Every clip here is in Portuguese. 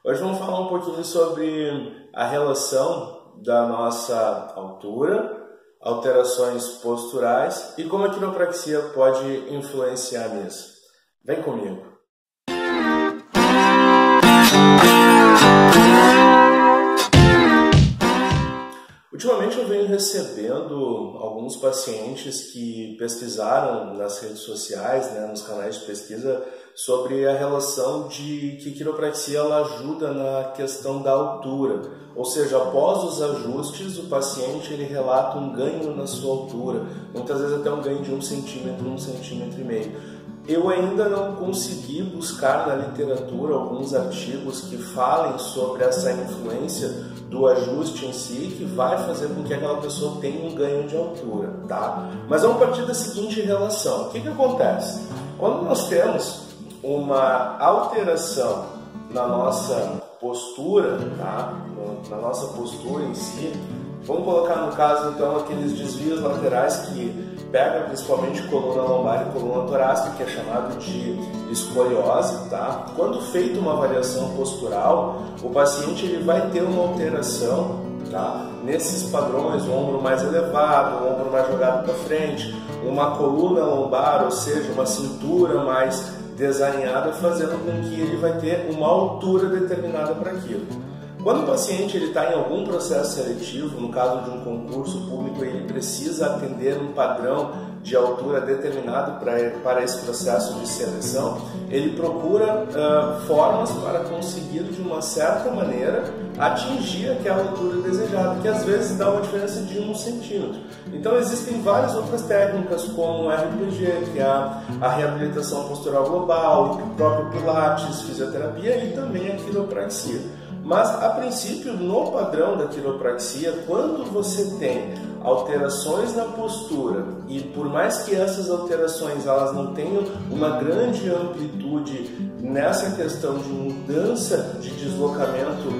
Hoje vamos falar um pouquinho sobre a relação da nossa altura, alterações posturais e como a quiropraxia pode influenciar nisso. Vem comigo! Ultimamente eu venho recebendo alguns pacientes que pesquisaram nas redes sociais, nos canais de pesquisa, sobre a relação de que a quiropraxia ela ajuda na questão da altura. Ou seja, após os ajustes, o paciente ele relata um ganho na sua altura, muitas vezes até um ganho de 1 centímetro, 1,5 centímetros. Eu ainda não consegui buscar na literatura alguns artigos que falem sobre essa influência do ajuste em si, que vai fazer com que aquela pessoa tenha um ganho de altura, tá? Mas vamos partir da seguinte relação. O que acontece? Quando nós temos uma alteração na nossa postura, tá? Na nossa postura em si, vamos colocar no caso então aqueles desvios laterais que pega principalmente coluna lombar e coluna torácica, que é chamado de escoliose, tá? Quando feita uma avaliação postural, o paciente ele vai ter uma alteração, tá? Nesses padrões, um ombro mais elevado, um ombro mais jogado para frente, uma coluna lombar, ou seja, uma cintura mais desalinhada, fazendo com que ele vai ter uma altura determinada para aquilo. Quando o paciente está em algum processo seletivo, no caso de um concurso público, ele precisa atender um padrão de altura determinado para esse processo de seleção, ele procura formas para conseguir, de uma certa maneira, atingir aquela altura desejada, que às vezes dá uma diferença de 1 centímetro. Então existem várias outras técnicas, como o RPG, que é a reabilitação postural global, o próprio Pilates, fisioterapia e também a quiropraxia. Mas, a princípio, no padrão da quiropraxia, quando você tem alterações na postura, e por mais que essas alterações elas não tenham uma grande amplitude nessa questão de mudança de deslocamento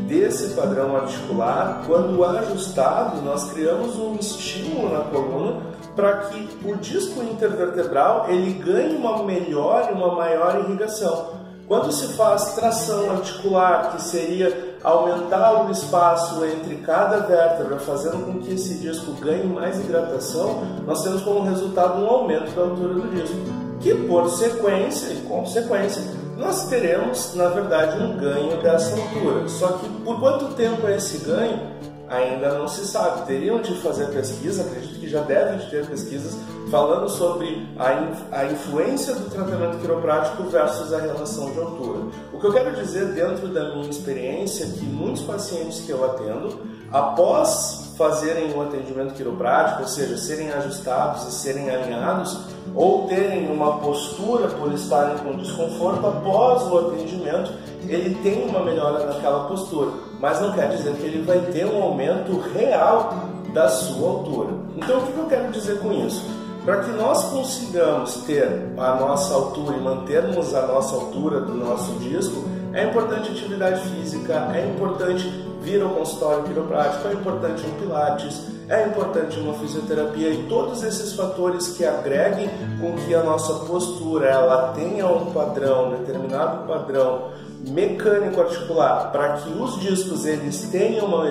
desse padrão articular, quando ajustado, nós criamos um estímulo na coluna para que o disco intervertebral ele ganhe uma maior irrigação. Quando se faz tração articular, que seria aumentar o espaço entre cada vértebra, fazendo com que esse disco ganhe mais hidratação, nós temos como resultado um aumento da altura do disco, que por sequência e consequência, nós teremos, na verdade, um ganho dessa altura. Só que por quanto tempo é esse ganho? Ainda não se sabe. Teriam de fazer pesquisa, acredito que já devem de ter pesquisas falando sobre a influência do tratamento quiroprático versus a relação de altura. O que eu quero dizer dentro da minha experiência é que muitos pacientes que eu atendo, após fazerem um atendimento quiroprático, ou seja, serem ajustados e serem alinhados, ou terem uma postura por estarem com desconforto, após o atendimento, ele tem uma melhora naquela postura, mas não quer dizer que ele vai ter um aumento real da sua altura. Então, o que eu quero dizer com isso? Para que nós consigamos ter a nossa altura e mantermos a nossa altura do nosso disco, é importante atividade física, é importante vir ao consultório quiroprático, é importante um pilates, é importante uma fisioterapia e todos esses fatores que agreguem com que a nossa postura ela tenha um padrão, um determinado padrão mecânico articular, para que os discos eles tenham um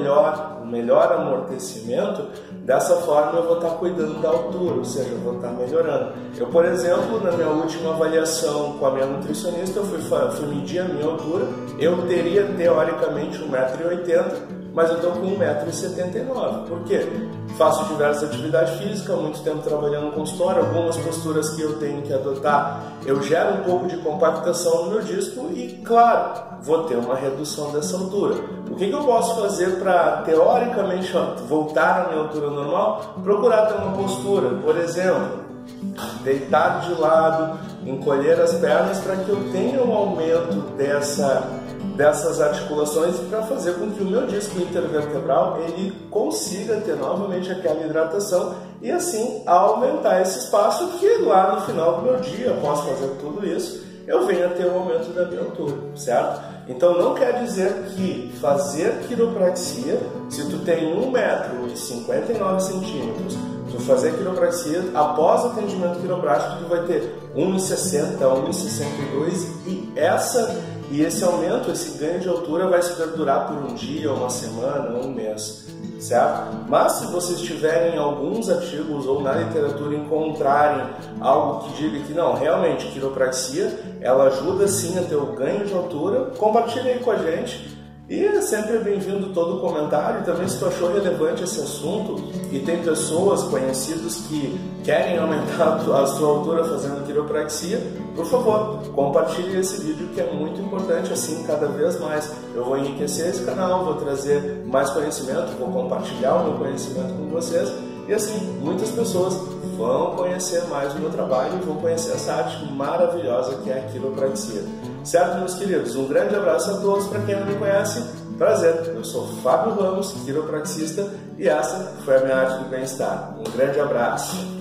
melhor amortecimento. Dessa forma eu vou estar cuidando da altura, ou seja, eu vou estar melhorando. Eu, por exemplo, na minha última avaliação com a minha nutricionista, eu fui medir a minha altura, eu teria teoricamente 1,80 m, mas eu estou com 1,79 m. Por quê? Faço diversas atividades físicas, muito tempo trabalhando no consultório, algumas posturas que eu tenho que adotar, eu gero um pouco de compactação no meu disco e, claro, vou ter uma redução dessa altura. O que eu posso fazer para, teoricamente, voltar à minha altura normal? Procurar ter uma postura, por exemplo, deitar de lado, encolher as pernas para que eu tenha um aumento dessas articulações para fazer com que o meu disco intervertebral ele consiga ter novamente aquela hidratação e assim aumentar esse espaço que lá no final do meu dia, após fazer tudo isso, eu venho a ter um aumento da minha altura, certo? Então não quer dizer que fazer quiropraxia, se tu tem 1,59 m, tu fazer quiropraxia, após o atendimento quiroprático, tu vai ter 1,60 m, 1,62 m, e e esse aumento, esse ganho de altura vai se perdurar por um dia, uma semana, um mês, certo? Mas se vocês tiverem alguns artigos ou na literatura encontrarem algo que diga que não, realmente quiropraxia, ela ajuda sim a ter o ganho de altura, compartilhe aí com a gente. E é sempre bem-vindo todo comentário. Também, se tu achou relevante esse assunto e tem pessoas conhecidas que querem aumentar a sua altura fazendo quiropraxia, por favor, compartilhe esse vídeo, que é muito importante. Assim, cada vez mais eu vou enriquecer esse canal, vou trazer mais conhecimento, vou compartilhar o meu conhecimento com vocês, e assim muitas pessoas vão conhecer mais o meu trabalho e vão conhecer essa arte maravilhosa que é a quiropraxia. Certo, meus queridos? Um grande abraço a todos. Para quem não me conhece, prazer, eu sou Fábio Ramos, quiropraxista, e essa foi a minha arte do bem-estar. Um grande abraço.